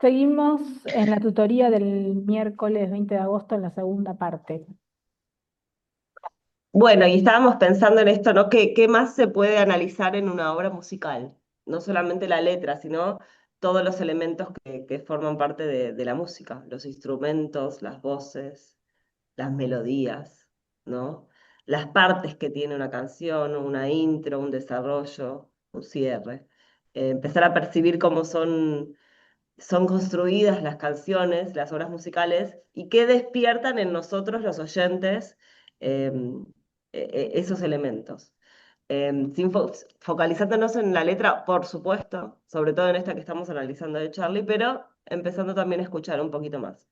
Seguimos en la tutoría del miércoles 20 de agosto en la segunda parte. Bueno, y estábamos pensando en esto, ¿no? ¿Qué más se puede analizar en una obra musical? No solamente la letra, sino todos los elementos que forman parte de la música, los instrumentos, las voces, las melodías, ¿no? Las partes que tiene una canción, una intro, un desarrollo, un cierre. Empezar a percibir cómo son construidas las canciones, las obras musicales, y qué despiertan en nosotros los oyentes eh, esos elementos. Sin focalizándonos en la letra, por supuesto, sobre todo en esta que estamos analizando de Charlie, pero empezando también a escuchar un poquito más.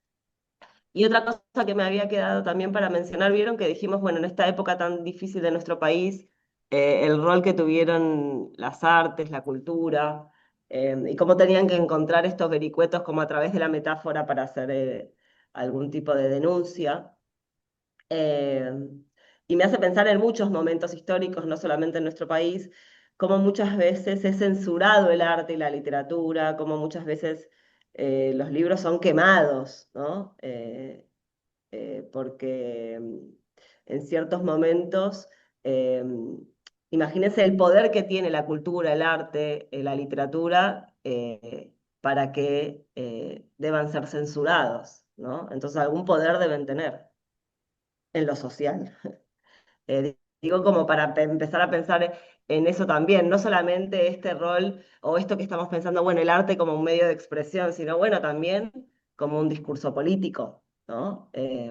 Y otra cosa que me había quedado también para mencionar, vieron que dijimos, bueno, en esta época tan difícil de nuestro país, el rol que tuvieron las artes, la cultura, y cómo tenían que encontrar estos vericuetos como a través de la metáfora para hacer algún tipo de denuncia. Eh, y me hace pensar en muchos momentos históricos, no solamente en nuestro país, cómo muchas veces es censurado el arte y la literatura, cómo muchas veces los libros son quemados, ¿no? Porque en ciertos momentos, eh, imagínense el poder que tiene la cultura, el arte, la literatura, para que deban ser censurados, ¿no? Entonces algún poder deben tener en lo social. Digo como para empezar a pensar en eso también, no solamente este rol o esto que estamos pensando, bueno, el arte como un medio de expresión, sino bueno, también como un discurso político, ¿no?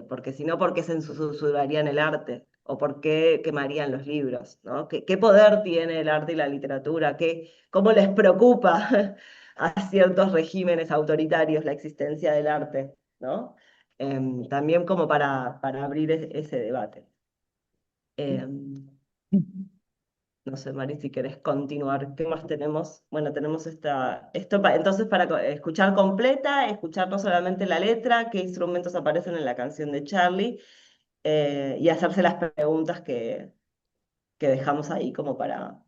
Porque si no, ¿por qué censurarían el arte? ¿O por qué quemarían los libros? ¿No? ¿Qué poder tiene el arte y la literatura? ¿Cómo les preocupa a ciertos regímenes autoritarios la existencia del arte? ¿No? También como para abrir ese debate. No sé, Mari, si querés continuar, ¿qué más tenemos? Bueno, tenemos entonces para escuchar completa, escuchar no solamente la letra, qué instrumentos aparecen en la canción de Charlie, y hacerse las preguntas que dejamos ahí como para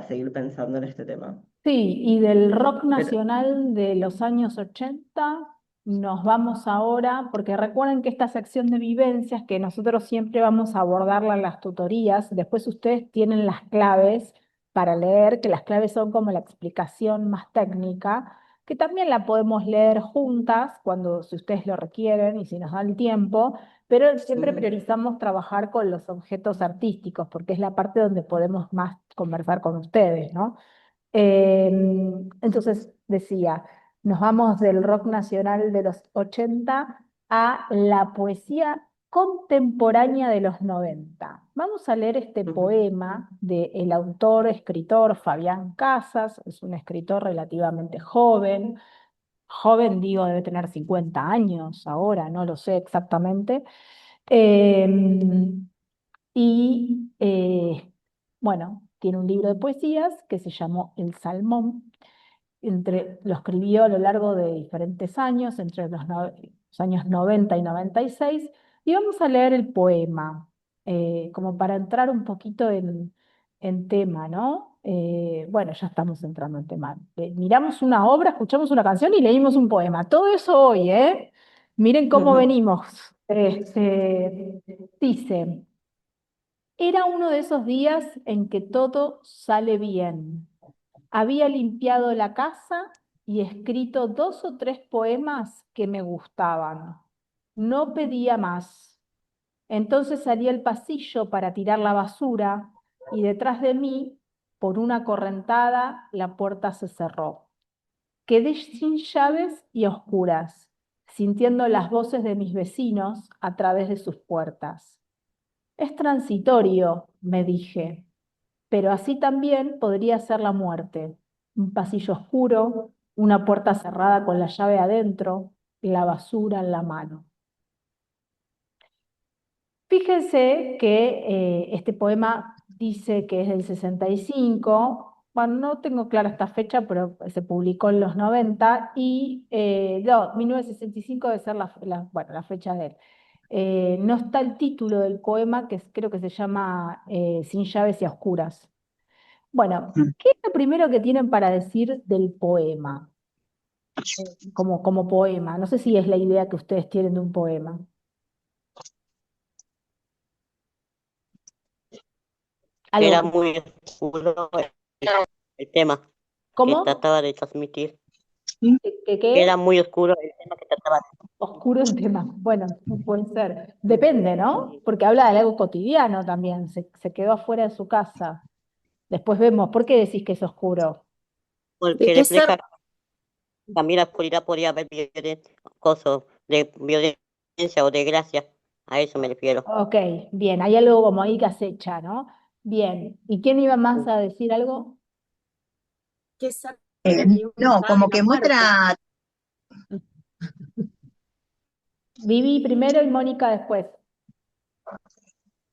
seguir pensando en este tema. Sí, y del rock Pero, nacional de los años 80 nos vamos ahora, porque recuerden que esta sección de vivencias que nosotros siempre vamos a abordarla en las tutorías, después ustedes tienen las claves para leer, que las claves son como la explicación más técnica, que también la podemos leer juntas cuando si ustedes lo requieren y si nos da el tiempo, pero siempre ujú, priorizamos trabajar con los objetos artísticos, porque es la parte donde podemos más conversar con ustedes, ¿no? Eh, entonces decía, nos vamos del rock nacional de los 80 a la poesía contemporánea de los 90. Vamos a leer este ujú, poema del autor, escritor Fabián Casas, es un escritor relativamente joven, joven digo, debe tener 50 años ahora, no lo sé exactamente. Eh, bueno, tiene un libro de poesías que se llamó El Salmón. Lo escribió a lo largo de diferentes años, entre los años 90 y 96, y vamos a leer el poema, como para entrar un poquito en tema, ¿no? Bueno, ya estamos entrando en tema. Miramos una obra, escuchamos una canción y leímos un poema. Todo eso hoy, ¿eh? Miren cómo ujú, venimos. Dice. Era uno de esos días en que todo sale bien. Había limpiado la casa y escrito 2 o 3 poemas que me gustaban. No pedía más. Entonces salí al pasillo para tirar la basura y detrás de mí, por una correntada, la puerta se cerró. Quedé sin llaves y a oscuras, sintiendo las voces de mis vecinos a través de sus puertas. Es transitorio, me dije, pero así también podría ser la muerte. Un pasillo oscuro, una puerta cerrada con la llave adentro, la basura en la mano. Fíjense que este poema dice que es del 65. Bueno, no tengo clara esta fecha, pero se publicó en los 90 y no, 1965 debe ser bueno, la fecha de él. No está el título del poema, creo que se llama Sin llaves y a oscuras. Bueno, ¿qué es lo primero que tienen para decir del poema? Como poema. No sé si es la idea que ustedes tienen de un poema. Era Algo. muy oscuro el tema que ¿Cómo? trataba de transmitir. Que era ¿Qué? muy oscuro el tema que trataba. Oscuro el tema. Bueno, puede ser. Depende, ¿no? Porque habla de algo cotidiano también. Se quedó afuera de su casa. Después vemos, ¿por qué decís que es oscuro? Porque ¿De qué ser? refleja también la oscuridad, podría haber cosas de violencia o de gracia. A eso me refiero. Ok, bien, hay algo como ahí que acecha, ¿no? Bien, ¿y quién iba más a decir algo? ¿Qué ser que uno No, está de como la que muerte? muestra, Vivi primero y Mónica después.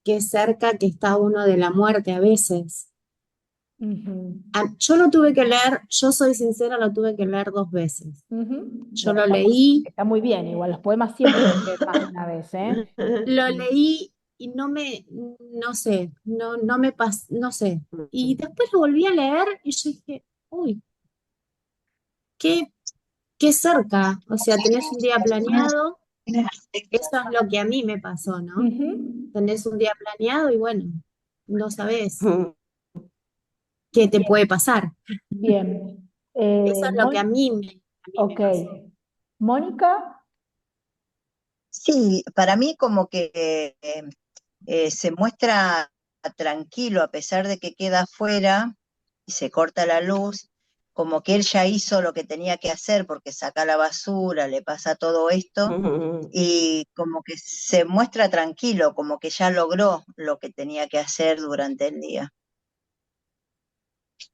Qué cerca que está uno de la muerte a veces. Ujú, Yo lo tuve que leer, yo soy sincera, lo tuve que leer 2 veces. ujú. Yo Bueno, lo leí, está muy bien, igual los poemas siempre hay que leer más de una vez, ¿eh? lo leí y no sé, no me pasó, no sé. Y después lo volví a leer y yo dije, uy, qué, qué cerca. O sea, tenés un día planeado, eso es lo que a mí me pasó, ¿no? Ujú. Tenés un día planeado y bueno, no sabés qué te puede pasar. Bien. Eso es lo que a mí me Ok. pasó. Mónica, sí, para mí como que se muestra tranquilo a pesar de que queda afuera y se corta la luz, como que él ya hizo lo que tenía que hacer porque saca la basura, le pasa todo esto y como que se muestra tranquilo, como que ya logró lo que tenía que hacer durante el día.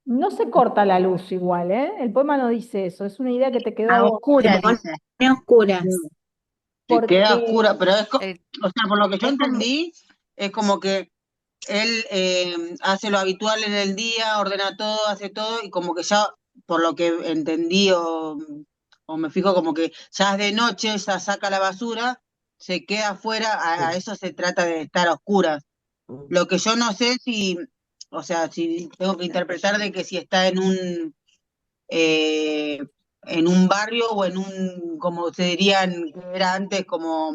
no se corta la luz igual, ¿eh? El poema no dice eso, es una idea que te quedó a A vos. oscuras, ¿Qué dice? pone oscuras. Se queda Porque, oscura, pero El- o sea, por lo que yo Es como, entendí, es como que él hace lo habitual en el día, ordena todo, hace todo, y como que ya, por lo que entendí o me fijo, como que ya es de noche, ya saca la basura, se queda afuera, a eso se trata de estar a oscuras. Lo que yo no sé si, o sea, si tengo que interpretar de que si está eh, en un barrio o en un, como se dirían, que era antes, como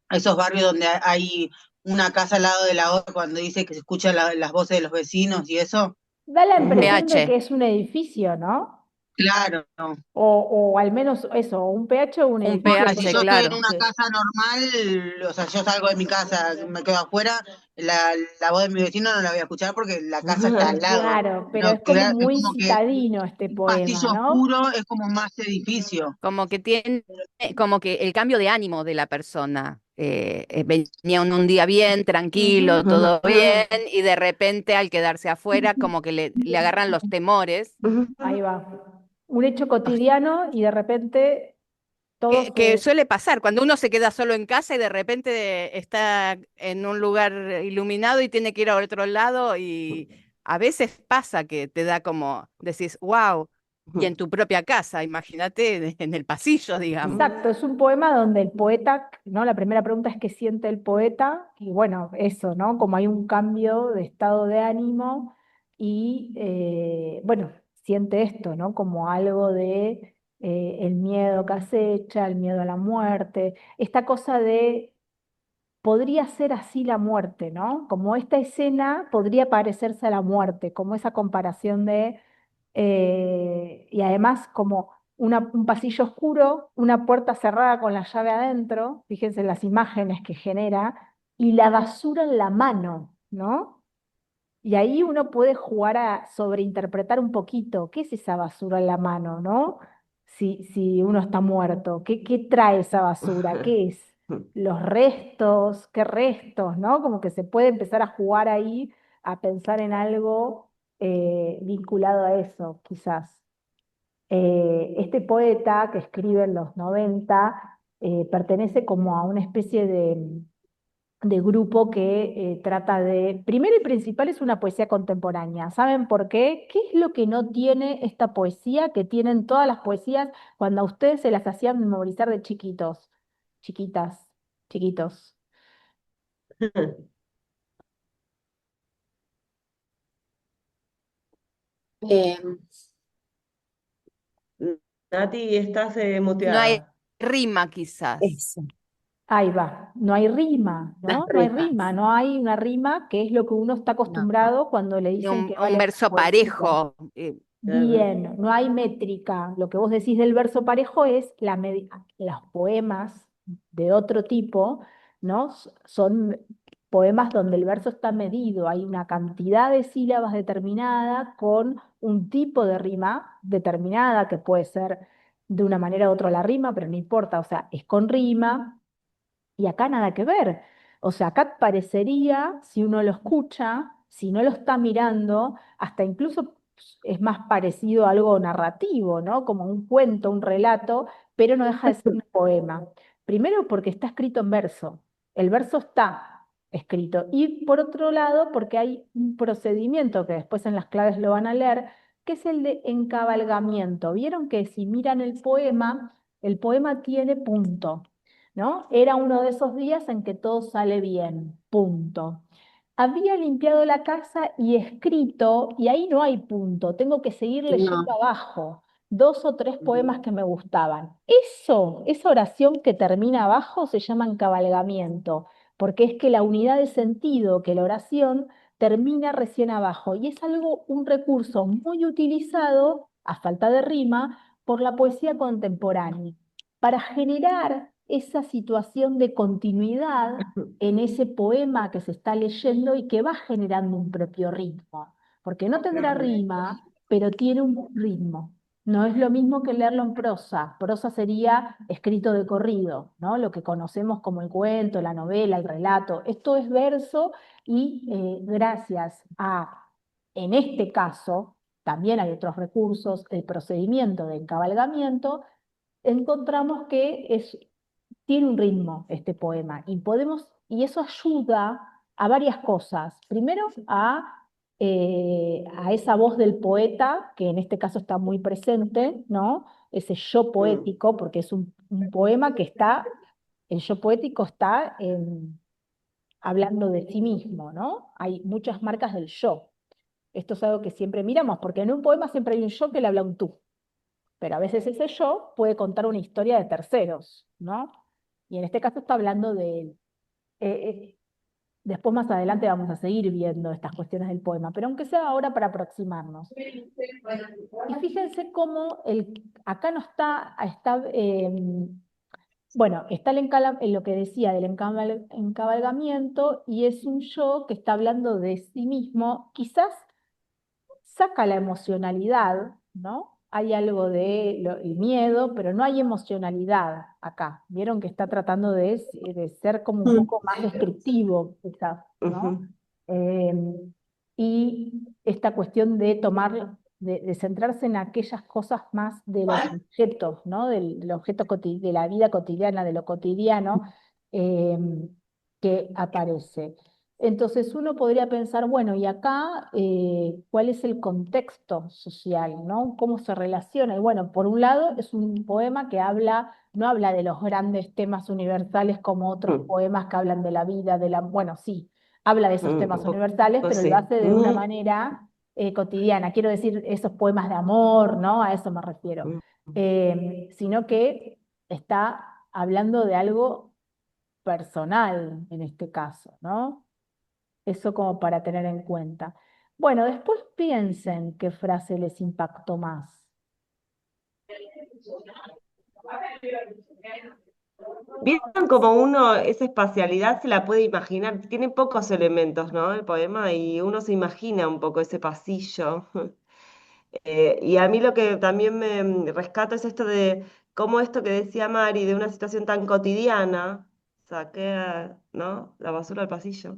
esos barrios donde hay una casa al lado de la otra cuando dice que se escuchan las voces de los vecinos y eso. da la impresión de PH. que es un edificio, ¿no? Claro, O al menos eso, un PH o un Un edificio, porque si PH, yo porque estoy en claro. una sí. casa normal, o sea, yo salgo de mi casa, me quedo afuera, la voz de mi vecino no la voy a escuchar porque la casa está al lado. Claro, pero Pero es como es muy como que citadino este un pasillo poema, ¿no? oscuro es como más edificio. Como que tiene, como que el cambio de ánimo de la persona. Venía un día bien, tranquilo, Ujú, todo bien, y de repente al quedarse afuera, como que le agarran los temores, ahí va. Un hecho cotidiano y de repente todo que se... suele pasar cuando uno se queda solo en casa y de repente está en un lugar iluminado y tiene que ir a otro lado, y a veces pasa que te da como, decís, wow, y en tu propia casa, imagínate en el pasillo, digamos. Exacto, es un poema donde el poeta, ¿no? La primera pregunta es qué siente el poeta, y bueno, eso, ¿no? Como hay un cambio de estado de ánimo y, bueno, siente esto, ¿no? Como algo de el miedo que acecha, el miedo a la muerte, esta cosa de podría ser así la muerte, ¿no? Como esta escena podría parecerse a la muerte, como esa comparación de, y además como un pasillo oscuro, una puerta cerrada con la llave adentro, fíjense en las imágenes que genera, y la basura en la mano, ¿no? Y ahí uno puede jugar a sobreinterpretar un poquito, ¿qué es esa basura en la mano, ¿no? Si uno está muerto, ¿qué trae esa basura? ¿Qué es? Los restos, ¿qué restos, ¿no? Como que se puede empezar a jugar ahí, a pensar en algo vinculado a eso, quizás. Este poeta que escribe en los 90 pertenece como a una especie de grupo que trata de, primero y principal es una poesía contemporánea. ¿Saben por qué? ¿Qué es lo que no tiene esta poesía que tienen todas las poesías cuando a ustedes se las hacían memorizar de chiquitos, chiquitas, chiquitos? Eh, Nati, estás No hay muteada. rima quizás. eso, Ahí va, no hay rima, las ¿no? No hay rima, rimas. no hay una rima que es lo que uno está No, acostumbrado cuando le Y dicen que va a un leer verso poesía. parejo. Claro. Bien, no hay métrica. Lo que vos decís del verso parejo es los poemas de otro tipo, ¿no? Son poemas donde el verso está medido, hay una cantidad de sílabas determinada con un tipo de rima determinada, que puede ser de una manera u otra la rima, pero no importa, o sea, es con rima. Y acá nada que ver. O sea, acá parecería, si uno lo escucha, si no lo está mirando, hasta incluso es más parecido a algo narrativo, ¿no? Como un cuento, un relato, pero no deja de ser un poema. Primero porque está escrito en verso. El verso está escrito. Y por otro lado, porque hay un procedimiento que después en las claves lo van a leer, que es el de encabalgamiento. Vieron que si miran el poema tiene punto. ¿No? Era uno de esos días en que todo sale bien, punto. Había limpiado la casa y escrito, y ahí no hay punto, tengo que seguir leyendo no, abajo, dos o tres poemas que me gustaban. Eso, esa oración que termina abajo se llama encabalgamiento, porque es que la unidad de sentido, que la oración termina recién abajo, y es algo, un recurso muy utilizado, a falta de rima, por la poesía contemporánea para generar esa situación de continuidad en ese poema que se está leyendo y que va generando un propio ritmo, porque no tendrá rima, pero tiene un ritmo. No es lo mismo que leerlo en prosa. Prosa sería escrito de corrido, ¿no? Lo que conocemos como el cuento, la novela, el relato. Esto es verso y gracias a, en este caso, también hay otros recursos, el procedimiento de encabalgamiento, encontramos que tiene un ritmo este poema y eso ayuda a varias cosas. Primero, a esa voz del poeta, que en este caso está muy presente, ¿no? Ese yo poético, porque es un poema que el yo poético está hablando de sí mismo, ¿no? Hay muchas marcas del yo. Esto es algo que siempre miramos, porque en un poema siempre hay un yo que le habla a un tú, pero a veces ese yo puede contar una historia de terceros, ¿no? Y en este caso está hablando de él. Después más adelante vamos a seguir viendo estas cuestiones del poema, pero aunque sea ahora para aproximarnos. Y fíjense cómo acá no bueno, está en lo que decía del encabalgamiento y es un yo que está hablando de sí mismo, quizás saca la emocionalidad, ¿no? Hay algo de el miedo, pero no hay emocionalidad acá. Vieron que está tratando de ser como un mm, poco más descriptivo, quizás, ¿no? Ujú. Eh, y esta cuestión de de centrarse en aquellas cosas más de los objetos, ¿no? Del objeto de la vida cotidiana, de lo cotidiano, eh, que aparece. Entonces uno podría pensar, bueno, y acá, ¿cuál es el contexto social, ¿no? ¿Cómo se relaciona? Y bueno, por un lado es un poema que no habla de los grandes temas universales como otros Mm, poemas que hablan de la vida, bueno, sí, habla de esos temas un universales, poco pero lo sí. hace de una manera cotidiana. Quiero decir, esos poemas de amor, ¿no? A eso me refiero. Mm. Sino que está hablando de algo personal en este caso, ¿no? Eso como para tener en cuenta. Bueno, después piensen qué frase les impactó más. Vieron como uno, esa espacialidad se la puede imaginar, tiene pocos elementos, ¿no? El poema, y uno se imagina un poco ese pasillo. Y a mí lo que también me rescato es esto de cómo esto que decía Mari, de una situación tan cotidiana, saqué, ¿no? La basura al pasillo.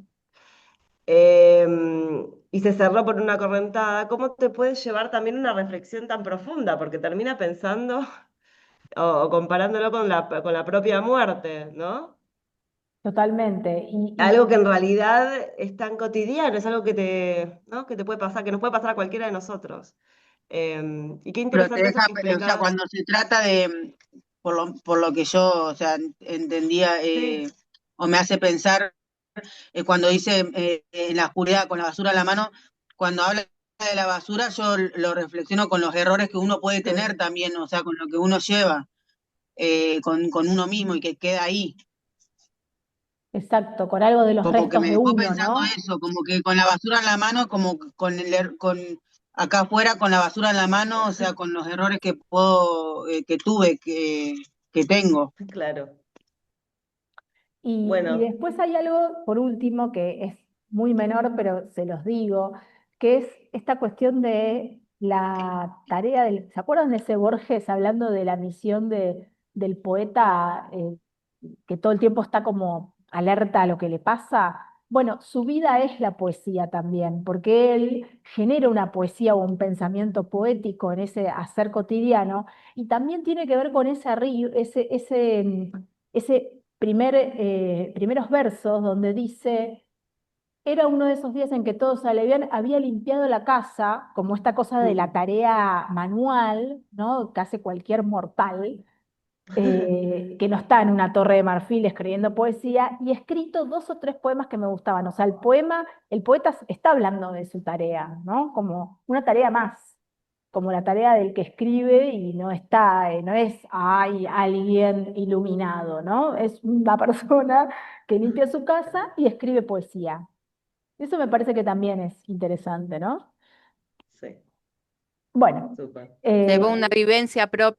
Y se cerró por una correntada, ¿cómo te puede llevar también una reflexión tan profunda? Porque termina pensando o comparándolo con la propia muerte, ¿no? Totalmente. Algo que en realidad es tan cotidiano, es algo que ¿no? que te puede pasar, que nos puede pasar a cualquiera de nosotros. Y qué Pero te interesante eso deja, que o sea, explicaba. cuando se trata de, por lo que yo, o sea, entendía, Sí, o me hace pensar, cuando dice en la oscuridad con la basura en la mano, cuando habla de la basura yo lo reflexiono con los errores que uno puede tener también, o sea, con lo que uno lleva, con uno mismo y que queda ahí. Exacto, con algo de los Como que restos me de dejó uno, pensando ¿no? eso, como que con la basura en la mano, como que con acá afuera con la basura en la mano, o sea, con los errores que que tuve, que tengo. Claro. Y Bueno, después hay algo, por último, que es muy menor, pero se los digo, que es esta cuestión de la tarea del... ¿Se acuerdan de ese Borges hablando de la misión del poeta que todo el tiempo está como alerta a lo que le pasa? Bueno, su vida es la poesía también, porque él genera una poesía o un pensamiento poético en ese hacer cotidiano y también tiene que ver con ese primeros versos donde dice, era uno de esos días en que todo sale bien, había limpiado la casa, como esta cosa de la tarea manual, ¿no? Que hace cualquier mortal, que no está en una torre de marfil escribiendo poesía, y he escrito 2 o 3 poemas que me gustaban. O sea, el poeta está hablando de su tarea, ¿no? Como una tarea más, como la tarea del que escribe y no está, no es, hay alguien iluminado, ¿no? Es una persona que limpia su casa y escribe poesía. Eso me parece que también es interesante, ¿no? sí, Bueno, súper. Llevó una eh, vivencia propia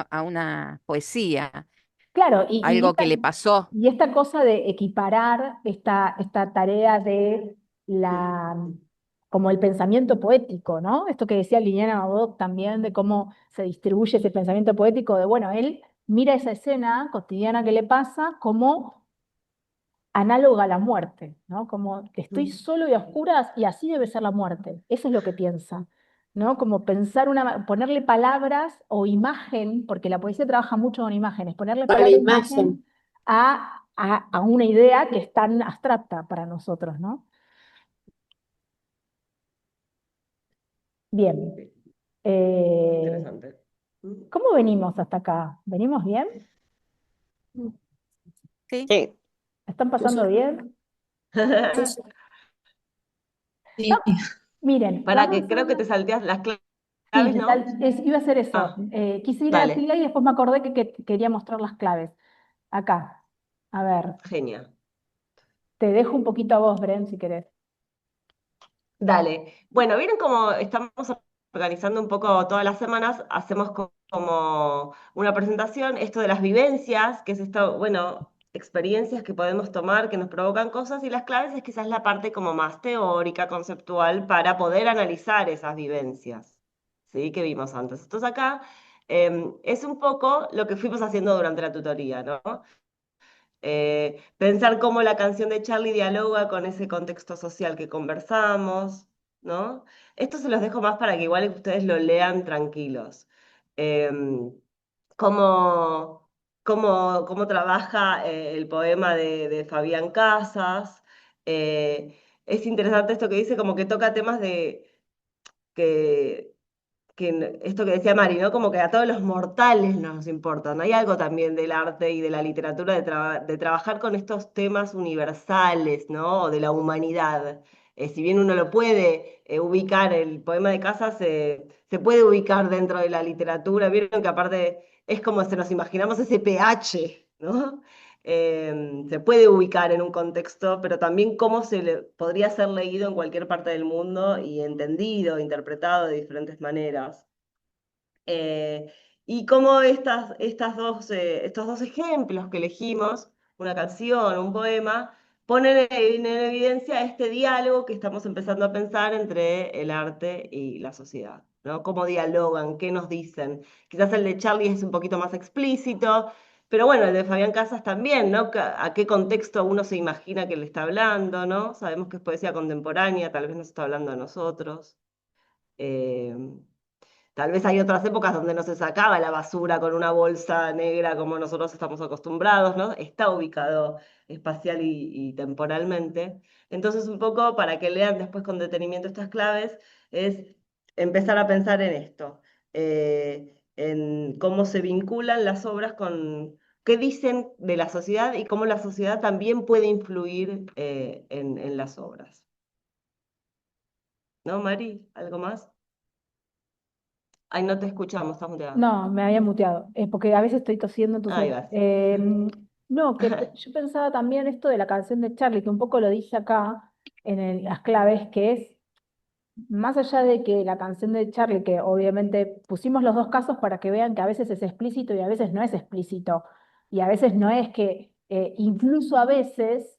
a una poesía, claro, algo que le pasó. y esta cosa de equiparar esta tarea de como el pensamiento poético, ¿no? Esto que decía Liliana Maboc también, de cómo se distribuye ese pensamiento poético, de bueno, él mira esa escena cotidiana que le pasa como análoga a la muerte, ¿no? Como que estoy solo y a oscuras y así debe ser la muerte. Eso es lo que piensa, ¿no? Como pensar ponerle palabras o imagen, porque la poesía trabaja mucho con imágenes, ponerle Con la palabra e imagen. imagen a una idea que es tan abstracta para nosotros, ¿no? Bien. Sí, Eh, interesante. ¿Cómo venimos hasta acá? ¿Venimos bien? ¿Sí? Sí, ¿Están pasando bien? No, Sí. miren, Para vamos que creo que te a... salteas las Sí, claves, ¿no? iba a hacer eso. Ah, Quise ir a la dale, actividad y después me acordé que quería mostrar las claves. Acá. A ver, genial. te dejo un poquito a vos, Bren, si querés. Dale. Bueno, ¿vieron cómo estamos organizando un poco todas las semanas? Hacemos como una presentación, esto de las vivencias, que es esto, bueno, experiencias que podemos tomar que nos provocan cosas, y las claves es quizás la parte como más teórica, conceptual, para poder analizar esas vivencias, ¿sí? Que vimos antes. Entonces acá es un poco lo que fuimos haciendo durante la tutoría, ¿no? Pensar cómo la canción de Charlie dialoga con ese contexto social que conversamos, ¿no? Esto se los dejo más para que igual ustedes lo lean tranquilos. Em, cómo trabaja el poema de Fabián Casas. Es interesante esto que dice, como que toca temas que esto que decía Mari, ¿no? Como que a todos los mortales nos importa, ¿no? Hay algo también del arte y de la literatura de trabajar con estos temas universales, ¿no? O de la humanidad. Si bien uno lo puede ubicar, el poema de Casas se puede ubicar dentro de la literatura, vieron que aparte es como se nos imaginamos ese pH, ¿no? Se puede ubicar en un contexto, pero también cómo podría ser leído en cualquier parte del mundo y entendido, interpretado de diferentes maneras. Eh, y cómo estos dos ejemplos que elegimos, una canción, un poema, ponen en evidencia este diálogo que estamos empezando a pensar entre el arte y la sociedad, ¿no? Cómo dialogan, qué nos dicen. Quizás el de Charlie es un poquito más explícito, pero bueno, el de Fabián Casas también, ¿no? ¿A qué contexto uno se imagina que le está hablando, ¿no? Sabemos que es poesía contemporánea, tal vez nos está hablando a nosotros. Eh, Tal vez hay otras épocas donde no se sacaba la basura con una bolsa negra como nosotros estamos acostumbrados, ¿no? Está ubicado espacial y temporalmente. Entonces, un poco para que lean después con detenimiento estas claves, es empezar a pensar en esto, en cómo se vinculan las obras con qué dicen de la sociedad y cómo la sociedad también puede influir en las obras. ¿No, Mari? ¿Algo más? Ay, no te escuchamos, estás muteada. No, me había muteado, porque a veces estoy tosiendo, Ahí entonces... vas. no, yo pensaba también esto de la canción de Charlie, que un poco lo dije acá en las claves, que es, más allá de que la canción de Charlie, que obviamente pusimos los dos casos para que vean que a veces es explícito y a veces no es explícito, y a veces no es que, incluso a veces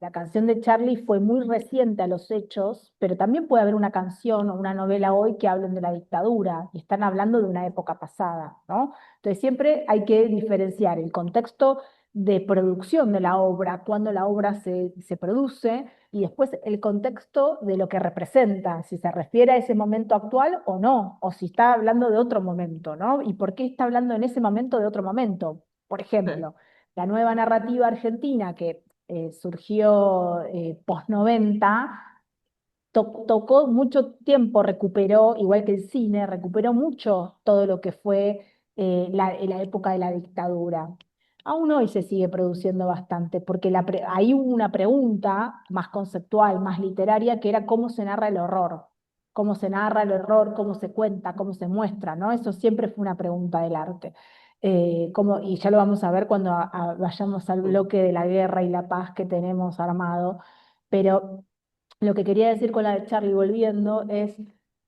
la canción de Charlie fue muy reciente a los hechos, pero también puede haber una canción o una novela hoy que hablen de la dictadura y están hablando de una época pasada, ¿no? Entonces siempre hay que diferenciar el contexto de producción de la obra, cuando la obra se produce, y después el contexto de lo que representa, si se refiere a ese momento actual o no, o si está hablando de otro momento, ¿no? ¿Y por qué está hablando en ese momento de otro momento? Por ejemplo, la nueva narrativa argentina que surgió post-90, tocó mucho tiempo, recuperó, igual que el cine, recuperó mucho todo lo que fue la época de la dictadura. Aún hoy se sigue produciendo bastante, porque ahí hubo una pregunta más conceptual, más literaria, que era cómo se narra el horror, cómo se narra el horror, cómo se cuenta, cómo se muestra, ¿no? Eso siempre fue una pregunta del arte. Y ya lo vamos a ver cuando vayamos al bloque de la guerra y la paz que tenemos armado, pero lo que quería decir con la de Charlie, volviendo, es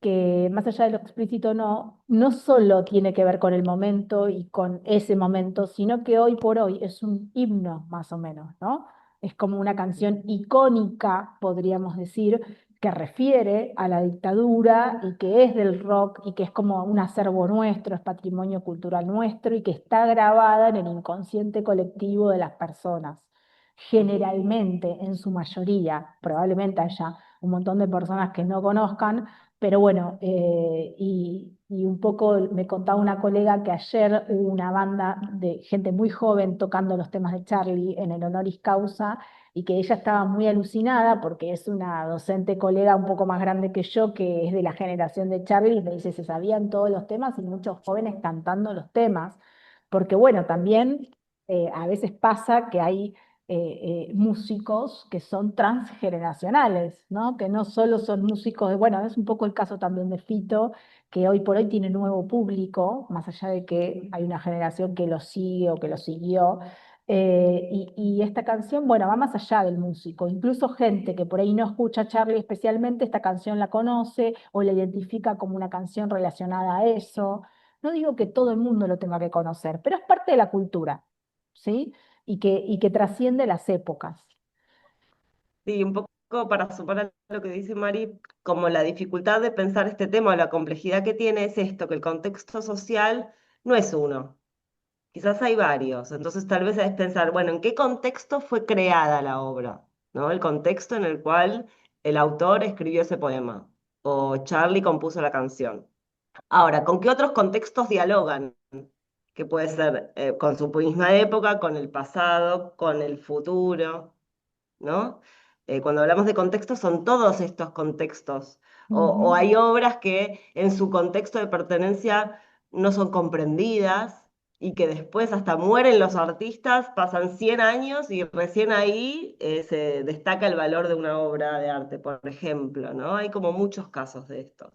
que más allá de lo explícito, no, no solo tiene que ver con el momento y con ese momento, sino que hoy por hoy es un himno, más o menos, ¿no? Es como una canción icónica, podríamos decir, que refiere a la dictadura y que es del rock y que es como un acervo nuestro, es patrimonio cultural nuestro y que está grabada en el inconsciente colectivo de las personas. Generalmente, en su mayoría, probablemente haya un montón de personas que no conozcan, pero bueno, y un poco me contaba una colega que ayer hubo una banda de gente muy joven tocando los temas de Charlie en el honoris causa y que ella estaba muy alucinada porque es una docente colega un poco más grande que yo, que es de la generación de Charlie, y me dice, se sabían todos los temas y muchos jóvenes cantando los temas, porque bueno, también a veces pasa que hay músicos que son transgeneracionales, ¿no? Que no solo son músicos bueno, es un poco el caso también de Fito, que hoy por hoy tiene nuevo público, más allá de que hay una generación que lo sigue o que lo siguió. Y esta canción, bueno, va más allá del músico. Incluso gente que por ahí no escucha a Charlie especialmente, esta canción la conoce o la identifica como una canción relacionada a eso. No digo que todo el mundo lo tenga que conocer, pero es parte de la cultura, ¿sí? Y que trasciende las épocas. Sí, un poco para sumar a lo que dice Mari, como la dificultad de pensar este tema o la complejidad que tiene es esto, que el contexto social no es uno, quizás hay varios, entonces tal vez es pensar, bueno, ¿en qué contexto fue creada la obra? ¿No? El contexto en el cual el autor escribió ese poema o Charlie compuso la canción. Ahora, ¿con qué otros contextos dialogan? Que puede ser con su misma época, con el pasado, con el futuro. ¿No? Cuando hablamos de contextos son todos estos contextos. O Ujú. hay obras que en su contexto de pertenencia no son comprendidas y que después hasta mueren los artistas, pasan 100 años y recién ahí se destaca el valor de una obra de arte, por ejemplo, ¿no? Hay como muchos casos de esto.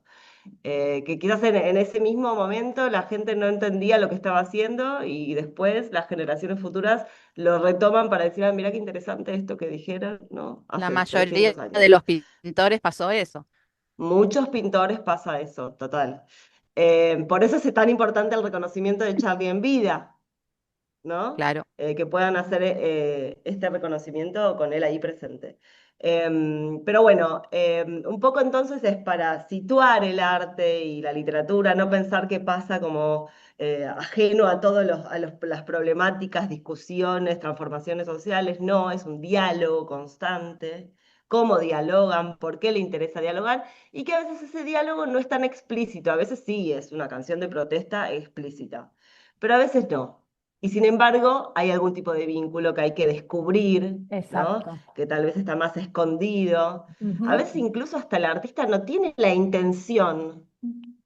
Que quizás en ese mismo momento la gente no entendía lo que estaba haciendo y después las generaciones futuras lo retoman para decir, ah, mira qué interesante esto que dijeron, ¿no? La Hace mayoría 300 de años. los pintores pasó eso, Muchos pintores pasa eso, total. Por eso es tan importante el reconocimiento de Charlie en vida, ¿no? claro. Que puedan hacer este reconocimiento con él ahí presente. Pero bueno, un poco entonces es para situar el arte y la literatura, no pensar que pasa como ajeno a todas las problemáticas, discusiones, transformaciones sociales, no, es un diálogo constante, cómo dialogan, por qué le interesa dialogar, y que a veces ese diálogo no es tan explícito, a veces sí es una canción de protesta explícita, pero a veces no. Y sin embargo, hay algún tipo de vínculo que hay que descubrir, ¿no? Exacto. Que tal vez está más escondido. A Ujú. veces incluso hasta el artista no tiene la intención,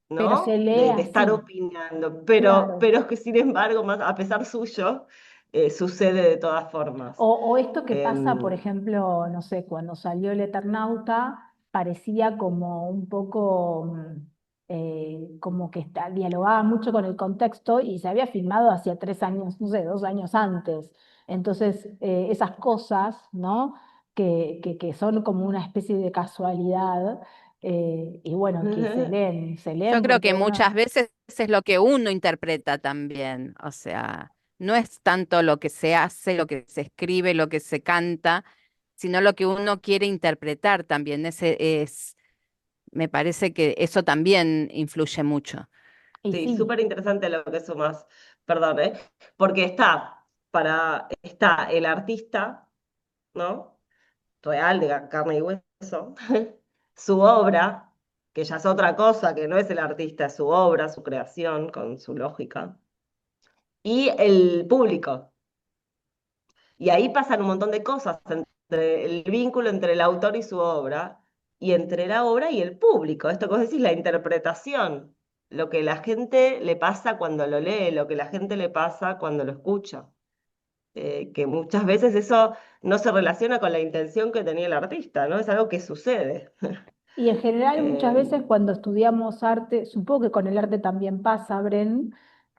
Pero se ¿no? lee De estar así, opinando, claro. pero es que sin embargo, más, a pesar suyo, sucede de todas formas. O esto que pasa, por Em, ejemplo, no sé, cuando salió El Eternauta, parecía como un poco, como que dialogaba mucho con el contexto y se había filmado hacía 3 años, no sé, 2 años antes. Entonces, esas cosas, ¿no? Que son como una especie de casualidad, y bueno, que se Yo leen creo porque que muchas uno... veces es lo que uno interpreta también, o sea, no es tanto lo que se hace, lo que se escribe, lo que se canta, sino lo que uno quiere interpretar también. Me parece que eso también influye mucho. Y Sí, sí, súper interesante lo que sumas, perdón, ¿eh? Porque está el artista, ¿no? Real, de carne y hueso, su obra, que ya es otra cosa, que no es el artista, es su obra, su creación, con su lógica, y el público. Y ahí pasan un montón de cosas, entre el vínculo entre el autor y su obra, y entre la obra y el público. Esto que vos decís, la interpretación, lo que la gente le pasa cuando lo lee, lo que la gente le pasa cuando lo escucha. Que muchas veces eso no se relaciona con la intención que tenía el artista, ¿no? Es algo que sucede. y en general muchas Eh, veces cuando estudiamos arte, supongo que con el arte también pasa, Bren,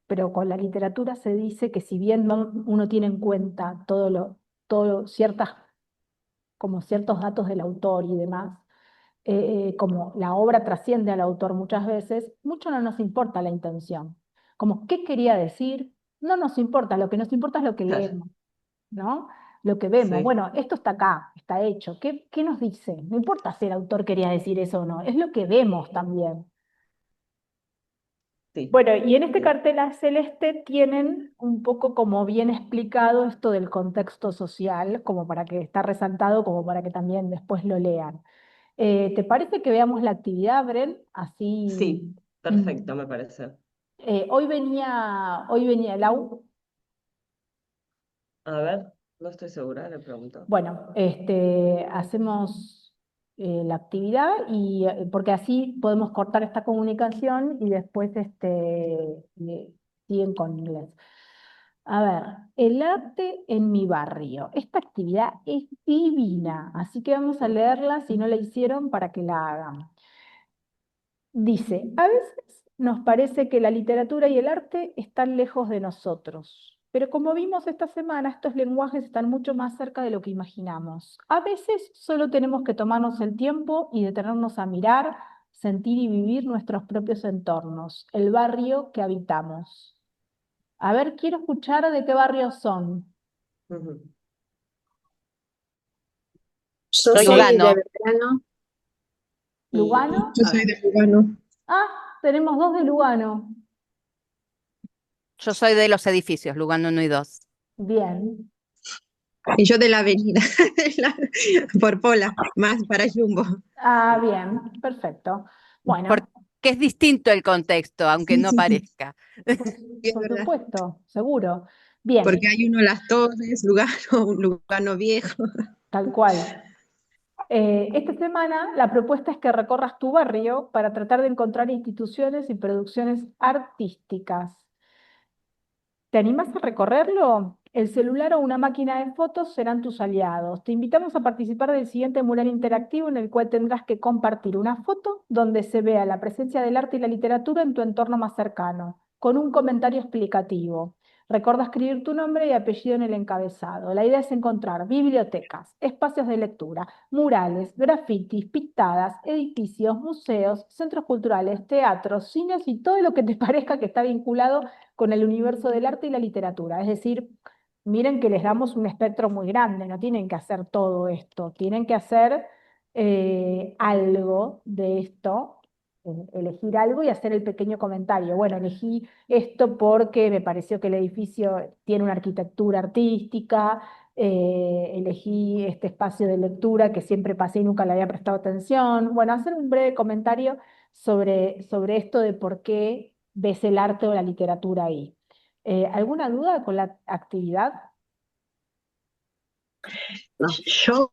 pero con la literatura se dice que si bien uno tiene en cuenta ciertas, como ciertos datos del autor y demás, como la obra trasciende al autor muchas veces, mucho no nos importa la intención. Como qué quería decir, no nos importa, lo que nos importa es lo que claro, leemos, ¿no? Lo que vemos. sí, Bueno, esto está acá, está hecho. ¿Qué nos dice? No importa si el autor quería decir eso o no, es lo que vemos también. sí, Bueno, y en este sí. cartel a celeste tienen un poco como bien explicado esto del contexto social, como para que está resaltado, como para que también después lo lean. ¿Te parece que veamos la actividad, Bren? Así. Sí, mm, perfecto, me parece. hoy venía Lau. A ver, no estoy segura, le pregunto. Bueno, hacemos la actividad y porque así podemos cortar esta comunicación y después siguen con inglés. A ver, el arte en mi barrio. Esta actividad es divina, así que vamos a leerla si no la hicieron para que la hagan. Dice, a veces nos parece que la literatura y el arte están lejos de nosotros, pero como vimos esta semana, estos lenguajes están mucho más cerca de lo que imaginamos. A veces solo tenemos que tomarnos el tiempo y detenernos a mirar, sentir y vivir nuestros propios entornos, el barrio que habitamos. A ver, quiero escuchar de qué barrios son. Ujú. Yo Soy soy de Lugano, Belgrano y ¿Lugano? Yo a soy ver, de Lugano. Ah, tenemos dos de Lugano. yo soy de los edificios, Lugano 1 y 2. Bien. Y yo de la avenida, por Pola, más para Jumbo. Ah, bien, perfecto. Porque Bueno. es distinto el contexto, aunque Sí, no sí, sí, parezca. Por, sí, es por verdad. supuesto, seguro. Bien, Porque hay uno Las Torres, Lugano, un Lugano viejo. tal cual. Esta semana la propuesta es que recorras tu barrio para tratar de encontrar instituciones y producciones artísticas. ¿Te animás a recorrerlo? El celular o una máquina de fotos serán tus aliados. Te invitamos a participar del siguiente mural interactivo en el cual tendrás que compartir una foto donde se vea la presencia del arte y la literatura en tu entorno más cercano, con un comentario explicativo. Recuerda escribir tu nombre y apellido en el encabezado. La idea es encontrar bibliotecas, espacios de lectura, murales, grafitis, pintadas, edificios, museos, centros culturales, teatros, cines y todo lo que te parezca que está vinculado con el universo del arte y la literatura. Es decir, miren que les damos un espectro muy grande, no tienen que hacer todo esto, tienen que hacer algo de esto, elegir algo y hacer el pequeño comentario. Bueno, elegí esto porque me pareció que el edificio tiene una arquitectura artística, elegí este espacio de lectura que siempre pasé y nunca le había prestado atención. Bueno, hacer un breve comentario sobre esto de por qué ves el arte o la literatura ahí. ¿Alguna duda con la actividad? No. Yo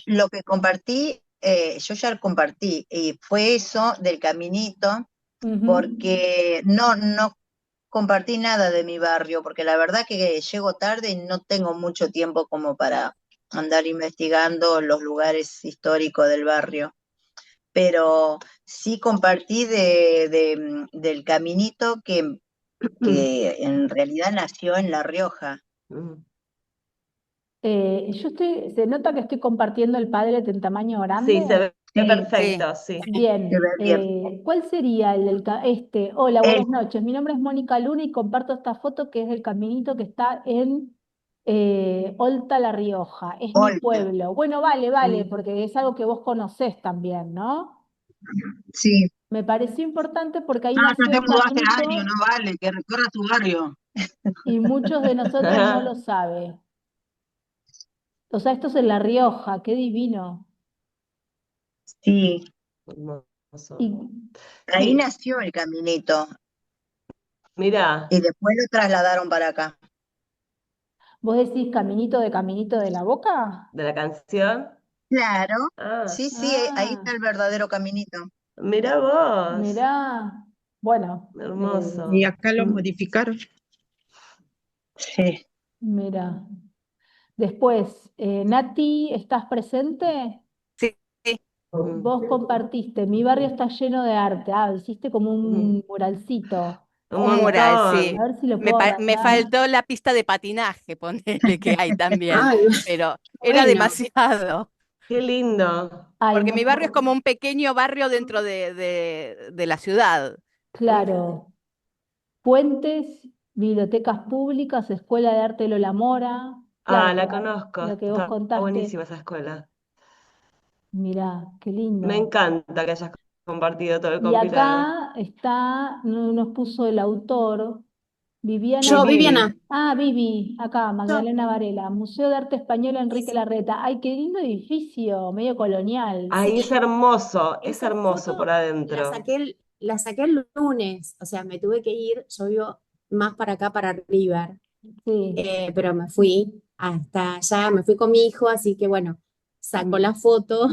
lo que compartí, yo ya lo compartí, y fue eso del caminito, Ujú. porque no compartí nada de mi barrio, porque la verdad que llego tarde y no tengo mucho tiempo como para andar investigando los lugares históricos del barrio. pero sí compartí del caminito que en realidad nació en La Rioja. Mm. Se nota que estoy compartiendo el Padlet en tamaño grande. Sí, se ve Sí, Sí. perfecto, sí. Bien, se ve bien. ¿cuál sería Hola, El- buenas noches. Mi nombre es Mónica Luna y comparto esta foto que es del caminito que está en Olta, La Rioja. Es mi Olta, pueblo. Bueno, vale, mm, porque es algo que vos conocés también, ¿no? sí. Me pareció importante porque ahí Ah, ya nació te el mudó hace años, caminito no vale, que recorra tu barrio. y muchos de nosotros no lo saben. O sea, esto es en La Rioja, qué divino. Sí, Hermoso. Y ahí Sí, nació el caminito mira, y después lo trasladaron para acá. vos decís caminito de la Boca. de la canción. Claro, Ah, sí, sí, ahí Ah, está el verdadero caminito. mira vos, mirá. Bueno, Y hermoso. acá lo Mm, modificaron. Sí. mirá. Después, Nati, ¿estás presente? Sí, sí. mm, Vos compartiste, mi barrio está lleno de arte. Ah, hiciste como mm. un muralcito. Un Un mural, A sí. montón. ver si lo puedo Me agrandar. faltó la pista de patinaje, ponele que hay también, Ay, pero era bueno, demasiado. Qué lindo. Ay, Porque no, mi barrio es como un pequeño barrio dentro de la ciudad. claro. Puentes, bibliotecas públicas, Escuela de Arte Lola Mora. Claro, Ah, la conozco. lo que vos Está contaste. buenísima esa escuela. Mirá, qué Me lindo. encanta que hayas compartido todo el Y compilado. acá está, nos puso el autor, Viviana. yo, Vivi, Viviana, Vivi, acá, yo, Magdalena Varela, Museo de Arte Español Enrique esa, Larreta. Ay, qué lindo edificio, medio colonial. ahí sí, es esa hermoso por foto adentro. la saqué el lunes, o sea, me tuve que ir, yo vivo más para acá, para River, Sí. pero me fui hasta allá, me fui con mi hijo, así que bueno, sacó Mm, la foto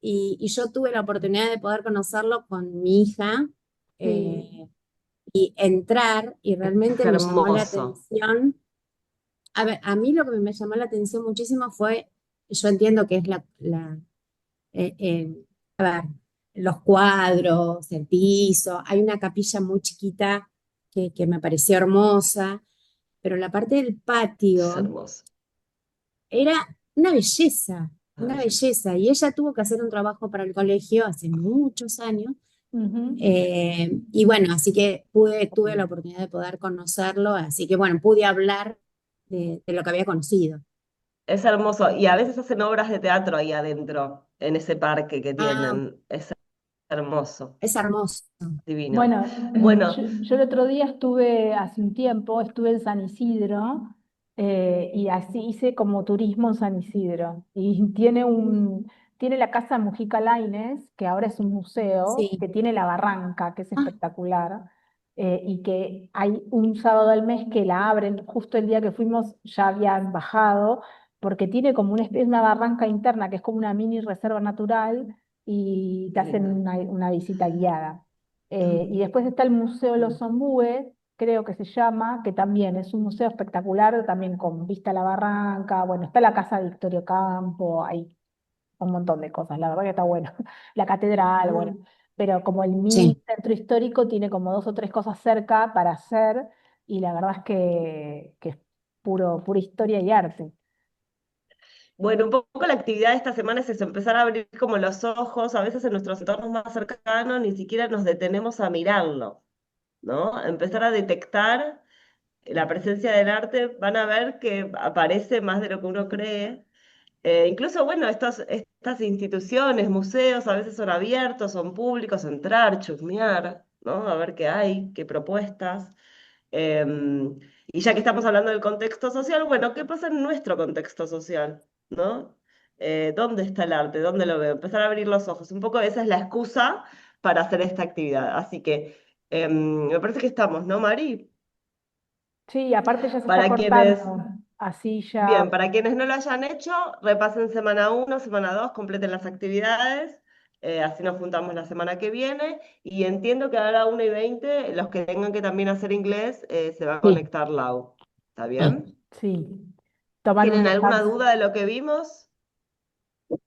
y yo tuve la oportunidad de poder conocerlo con mi hija sí. eh, y entrar y Es realmente me llamó la hermoso. atención. A ver, a mí lo que me llamó la atención muchísimo fue, yo entiendo que es eh, eh, a ver, los cuadros, el piso, hay una capilla muy chiquita que me pareció hermosa, pero la parte del Es patio hermoso. era una belleza, Una una belleza. belleza. Y ella tuvo que hacer un trabajo para el colegio hace muchos años. Ujú. Y bueno, así que tuve la oportunidad de poder conocerlo, así que bueno, pude hablar de lo que había conocido. Es hermoso. Y a veces hacen obras de teatro ahí adentro, en ese parque que Ah, tienen. Es hermoso, es hermoso. divino. Bueno, Bueno, yo el otro día hace un tiempo, estuve en San Isidro y así hice como turismo en San Isidro. Y tiene la Casa Mujica Lainez, que ahora es un museo, Sí. que tiene la barranca, que es Ah, espectacular, y que hay un sábado al mes que la abren, justo el día que fuimos ya habían bajado, porque tiene como una barranca interna, que es como una mini reserva natural, y te hacen lindo. una visita guiada. Y después está el Museo Los Ombúes, creo que se llama, que también es un museo espectacular, también con vista a la barranca. Bueno, está la casa de Victorio Campo, hay un montón de cosas, la verdad que está bueno. La catedral, bueno, pero como el mini sí. centro histórico tiene como dos o tres cosas cerca para hacer, y la verdad es que es pura historia y arte. Bueno, un poco la actividad de esta semana es eso, empezar a abrir como los ojos, a veces en nuestros entornos más cercanos ni siquiera nos detenemos a mirarlo, ¿no? Empezar a detectar la presencia del arte, van a ver que aparece más de lo que uno cree. Incluso, bueno, estas instituciones, museos, a veces son abiertos, son públicos, entrar, chusmear, ¿no? A ver qué hay, qué propuestas. Y ya que estamos hablando del contexto social, bueno, ¿qué pasa en nuestro contexto social? ¿No? ¿Dónde está el arte? ¿Dónde lo veo? Empezar a abrir los ojos. Un poco esa es la excusa para hacer esta actividad. Así que me parece que estamos, ¿no, Mari? Sí, aparte ya se está Para quienes cortando, así ya. Bien, para quienes no lo hayan hecho, repasen semana 1, semana 2, completen las actividades, así nos juntamos la semana que viene y entiendo que ahora 1:20, los que tengan que también hacer inglés, se va a Sí. conectar Lau. ¿Está Sí. bien? Sí, toman un ¿Tienen alguna descanso. duda de lo que vimos?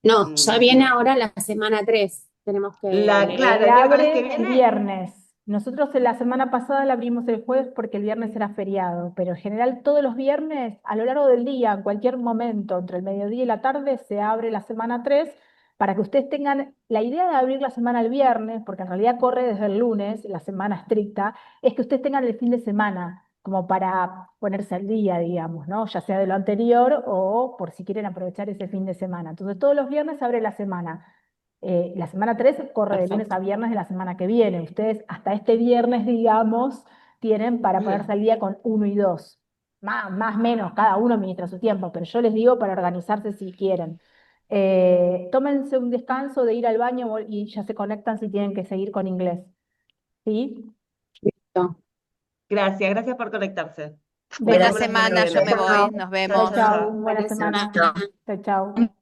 No, Mm, ya viene ahora la semana 3. Tenemos que... claro, el Se miércoles que abre el viene. viernes. Nosotros en la semana pasada la abrimos el jueves porque el viernes era feriado, pero en general todos los viernes, a lo largo del día, en cualquier momento, entre el mediodía y la tarde, se abre la semana 3 para que ustedes tengan la idea de abrir la semana el viernes, porque en realidad corre desde el lunes, la semana estricta, es que ustedes tengan el fin de semana como para ponerse al día, digamos, ¿no? Ya sea de lo anterior o por si quieren aprovechar ese fin de semana. Entonces todos los viernes se abre la semana. La semana 3 corre de lunes a viernes de la semana que viene. Ustedes hasta este viernes, digamos, tienen para ponerse al día con 1 y 2. Más menos, cada uno administra su tiempo, pero yo les digo para organizarse si quieren. Tómense un descanso de ir al baño y ya se conectan si tienen que seguir con inglés. ¿Sí? Listo. Gracias por conectarse. Nos Buena vemos la semana semana, que yo me viene. voy, Chao. nos Chau, vemos. chau. Chao. Buena Buena semana. semana. Chau, chau.